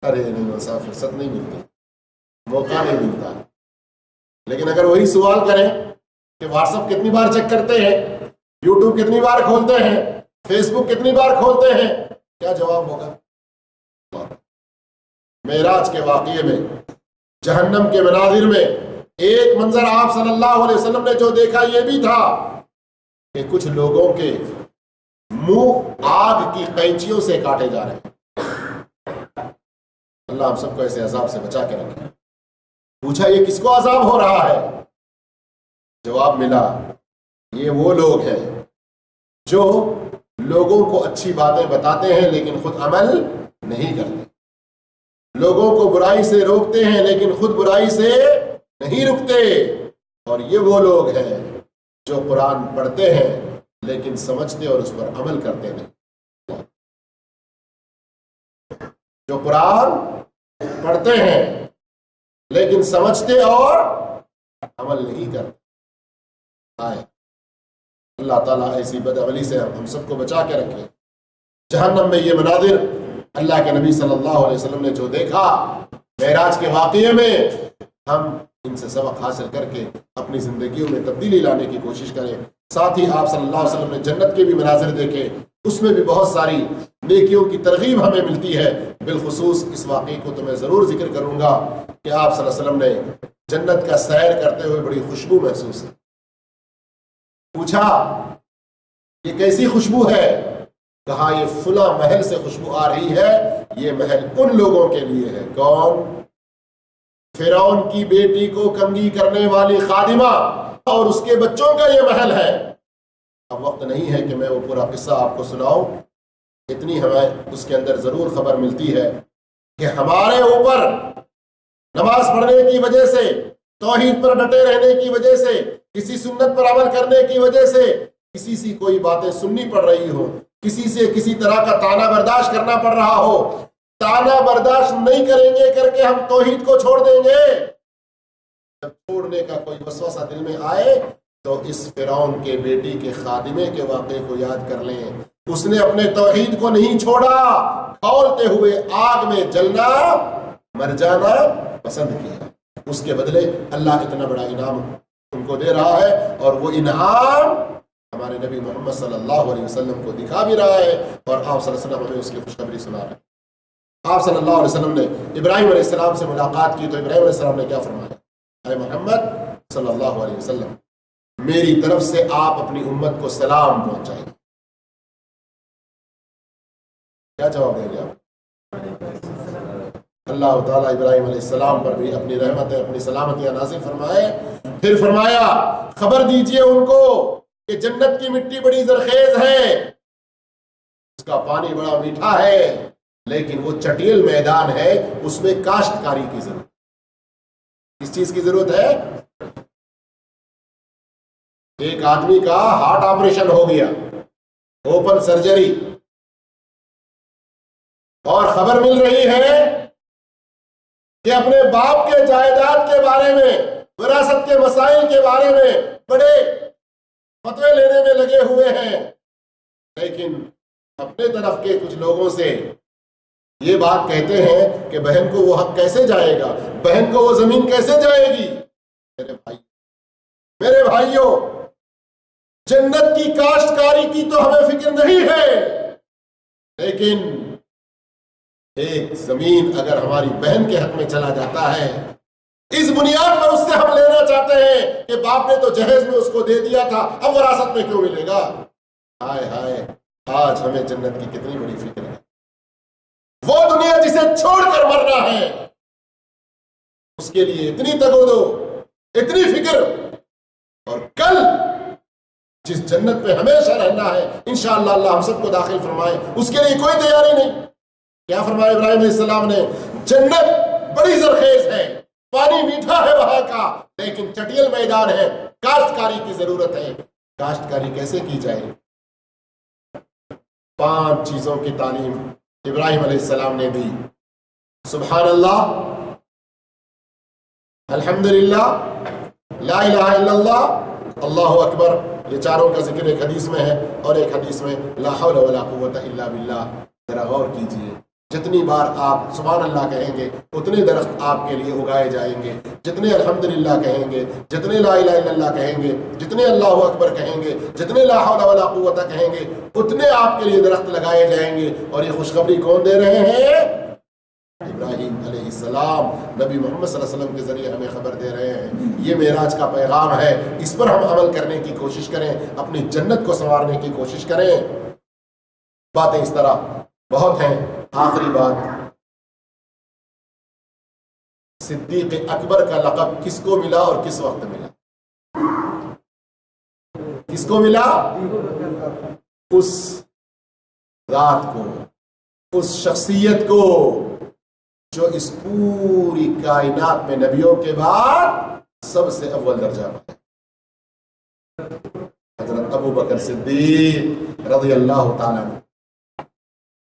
ارے نہیں صاحب فرصت نہیں ملتی، موقع نہیں ملتا. لیکن اگر وہی سوال کریں کہ واٹس ایپ کتنی بار چیک کرتے ہیں، یوٹیوب کتنی بار کھولتے ہیں، فیس بک کتنی بار کھولتے ہیں، کیا جواب ہوگا؟ معراج کے واقعے میں، جہنم کے مناظر میں ایک منظر آپ صلی اللہ علیہ وسلم نے جو دیکھا یہ بھی تھا کہ کچھ لوگوں کے منہ آگ کی قینچیوں سے کاٹے جا رہے ہیں. اللہ ہم سب کو ایسے عذاب سے بچا کے رکھے. پوچھا یہ کس کو عذاب ہو رہا ہے؟ جواب ملا یہ وہ لوگ ہیں جو لوگوں کو اچھی باتیں بتاتے ہیں لیکن خود عمل نہیں کرتے، لوگوں کو برائی سے روکتے ہیں لیکن خود برائی سے نہیں رکتے. اور یہ وہ لوگ ہیں جو قرآن پڑھتے ہیں لیکن سمجھتے اور اس پر عمل کرتے نہیں. جو قرآن پڑھتے ہیں لیکن سمجھتے اور عمل نہیں کرتے. اللہ تعالیٰ ایسی بدعملی سے ہم سب کو بچا کے رکھے. جہنم میں یہ مناظر اللہ کے نبی صلی اللہ علیہ وسلم نے جو دیکھا معراج کے واقعے میں، ہم ان سے سبق حاصل کر کے اپنی زندگیوں میں تبدیلی لانے کی کوشش کریں. ساتھ ہی آپ صلی اللہ علیہ وسلم نے جنت کے بھی مناظر دیکھے، اس میں بھی بہت ساری نیکیوں کی ترغیب ہمیں ملتی ہے. بالخصوص اس واقعے کو تو میں ضرور ذکر کروں گا کہ آپ صلی اللہ علیہ وسلم نے جنت کا سیر کرتے ہوئے بڑی خوشبو محسوس کی. پوچھا یہ کیسی خوشبو ہے؟ کہا یہ فلاں محل سے خوشبو آ رہی ہے. یہ محل ان لوگوں کے لیے ہے. کون؟ فرعون کی بیٹی کو کنگھی کرنے والی خادمہ اور اس کے بچوں کا یہ محل ہے. اب وقت نہیں ہے کہ میں وہ پورا قصہ آپ کو سناؤں. اتنی ہمیں اس کے اندر ضرور خبر ملتی ہے کہ ہمارے اوپر نماز پڑھنے کی وجہ سے، توحید پر ڈٹے رہنے کی وجہ سے، کسی سنت پر عمل کرنے کی وجہ سے کسی سے کوئی باتیں سننی پڑ رہی ہو، کسی سے کسی طرح کا تانا برداشت کرنا پڑ رہا ہو، تانا برداشت نہیں کریں گے کر کے ہم توحید کو چھوڑ دیں گے. جب چھوڑنے کا کوئی وسوسہ دل میں آئے تو اس فرعون کے بیٹی کے خادمے کے واقعے کو یاد کر لیں. اس نے اپنے توحید کو نہیں چھوڑا، کھولتے ہوئے آگ میں جلنا، مر جانا پسند کیا. اس کے بدلے اللہ اتنا بڑا انعام ان کو دے رہا ہے، اور وہ انعام ہمارے نبی محمد صلی اللہ علیہ وسلم کو دکھا بھی رہا ہے، اور آپ صلی اللہ علیہ وسلم ہمیں اس کی خوشخبری سنا رہے ہیں. آپ صلی اللہ علیہ وسلم نے ابراہیم علیہ السلام سے ملاقات کی تو ابراہیم علیہ السلام نے کیا فرمایا؟ اے محمد صلی اللہ علیہ وسلم، میری طرف سے آپ اپنی امت کو سلام پہنچائیں. کیا جواب دیں گے آپ؟ اللہ تعالیٰ ابراہیم علیہ السلام پر بھی اپنی رحمتیں، اپنی سلامتیاں نازل فرمائے. پھر فرمایا خبر دیجئے ان کو کہ جنت کی مٹی بڑی زرخیز ہے، اس کا پانی بڑا میٹھا ہے، لیکن وہ چٹیل میدان ہے، اس میں کاشتکاری کی ضرورت. کس چیز کی ضرورت ہے؟ ایک آدمی کا ہارٹ آپریشن ہو گیا، اوپن سرجری، اور خبر مل رہی ہے کہ اپنے باپ کے جائیداد کے بارے میں، وراثت کے مسائل کے بارے میں بڑے فتوے لینے میں لگے ہوئے ہیں، لیکن اپنے طرف کے کچھ لوگوں سے یہ بات کہتے ہیں کہ بہن کو وہ حق کیسے جائے گا، بہن کو وہ زمین کیسے جائے گی۔ میرے بھائیوں، جنت کی کاشتکاری کی تو ہمیں فکر نہیں ہے، لیکن ایک زمین اگر ہماری بہن کے حق میں چلا جاتا ہے، اس بنیاد پر اس سے ہم لینا چاہتے ہیں کہ باپ نے تو جہیز میں اس کو دے دیا تھا، اب وراثت میں کیوں ملے گا؟ ہائے ہائے، آج ہمیں جنت کی کتنی بڑی فکر ہے، وہ دنیا جسے چھوڑ کر مرنا ہے اس کے لیے اتنی تگودو، اتنی فکر، اور کل جس جنت میں ہمیشہ رہنا ہے انشاءاللہ اللہ ہم سب کو داخل فرمائے، اس کے لیے کوئی تیاری نہیں۔ کیا فرمایا ابراہیم علیہ السلام نے؟ جنت بڑی زرخیز ہے، پانی میٹھا ہے وہاں کا، لیکن چٹیل میدان ہے، کاشتکاری کی ضرورت ہے۔ کاشتکاری کیسے کی جائے؟ 5 چیزوں کی تعلیم ابراہیم علیہ السلام نے دی۔ سبحان اللہ، الحمدللہ، لا الہ الا اللہ، اللہ اکبر، یہ چاروں کا ذکر ایک حدیث میں ہے، اور ایک حدیث میں لا حول ولا قوت الا باللہ۔ ذرا غور کیجئے، جتنی بار آپ سبحان اللہ کہیں گے اتنے درخت آپ کے لیے اگائے جائیں گے، جتنے الحمدللہ کہیں گے، جتنے لا الہ الا اللہ کہیں گے، جتنے اللہ اکبر کہیں گے، جتنے لا حول ولا قوت کہیں گے، اتنے آپ کے لیے درخت لگائے جائیں گے۔ اور یہ خوشخبری کون دے رہے ہیں؟ ابراہیم علیہ السلام، نبی محمد صلی اللہ علیہ وسلم کے ذریعے ہمیں خبر دے رہے ہیں۔ یہ معراج کا پیغام ہے، اس پر ہم عمل کرنے کی کوشش کریں، اپنی جنت کو سنوارنے کی کوشش کریں۔ باتیں اس طرح بہت ہیں۔ آخری بات، صدیق اکبر کا لقب کس کو ملا اور کس وقت ملا؟ کس کو ملا؟ اس ذات کو، اس شخصیت کو جو اس پوری کائنات میں نبیوں کے بعد سب سے اول درجہ پایا، حضرت ابو بکر صدیق رضی اللہ تعالیٰ عنہ۔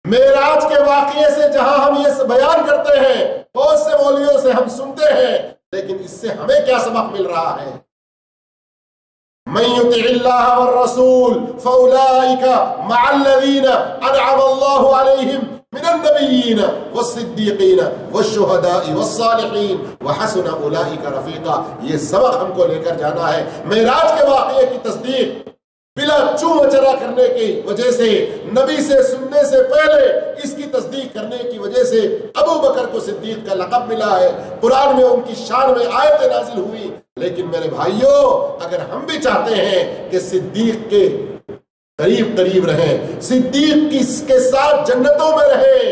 معراج کے واقعے سے جہاں ہم یہ بیان کرتے ہیں، بہت سے مولویوں سے ہم سنتے ہیں، لیکن اس سے ہمیں کیا سبق مل رہا ہے؟ من يطع الله والرسول فأولئك مع الذين أنعم الله عليهم من النبيين والصديقين والشهداء والصالحين وحسن أولئك رفيقا۔ یہ سبق ہم کو لے کر جانا ہے۔ معراج کے واقعے کی تصدیق بلا چوں چرا کرنے کی وجہ سے، نبی سے سننے سے پہلے اس کی تصدیق کرنے کی وجہ سے ابو بکر کو صدیق کا لقب ملا ہے۔ قرآن میں ان کی شان میں آیتیں نازل ہوئی۔ لیکن میرے بھائیوں، اگر ہم بھی چاہتے ہیں کہ صدیق کے قریب قریب رہیں، صدیق کے ساتھ جنتوں میں رہیں،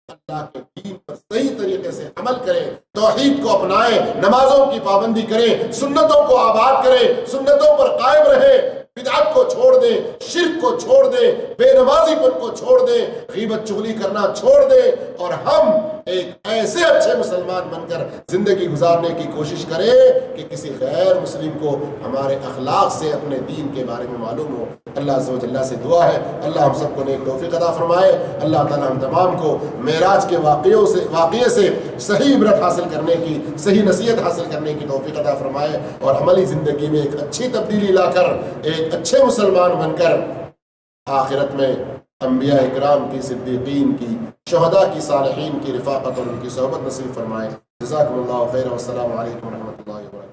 اللہ کے دین پر صحیح طریقے سے عمل کریں، توحید کو اپنائیں، نمازوں کی پابندی کریں، سنتوں کو آباد کریں، سنتوں پر قائم رہیں، بدعت کو چھوڑ دیں، شرک کو چھوڑ دیں، بے نمازی پن کو چھوڑ دیں، غیبت چغلی کرنا چھوڑ دیں، اور ہم ایک ایسے اچھے مسلمان بن کر زندگی گزارنے کی کوشش کریں کہ کسی غیر مسلم کو ہمارے اخلاق سے اپنے دین کے بارے میں معلوم ہو۔ اللہ عز و جل سے دعا ہے اللہ ہم سب کو نیک توفیق عطا فرمائے۔ اللہ تعالیٰ ہم تمام کو معراج کے واقعے سے صحیح عبرت حاصل کرنے کی، صحیح نصیحت حاصل کرنے کی توفیق عطا فرمائے، اور عملی زندگی میں ایک اچھی تبدیلی لا کر ایک اچھے مسلمان بن کر آخرت میں انبیاء اکرام کی، صدیقین کی، شہداء کی، صالحین کی رفاقت اور ان کی صحبت نصیب فرمائے۔ جزاکم اللہ خیر، والسلام علیکم ورحمۃ اللہ وبرکاتہ۔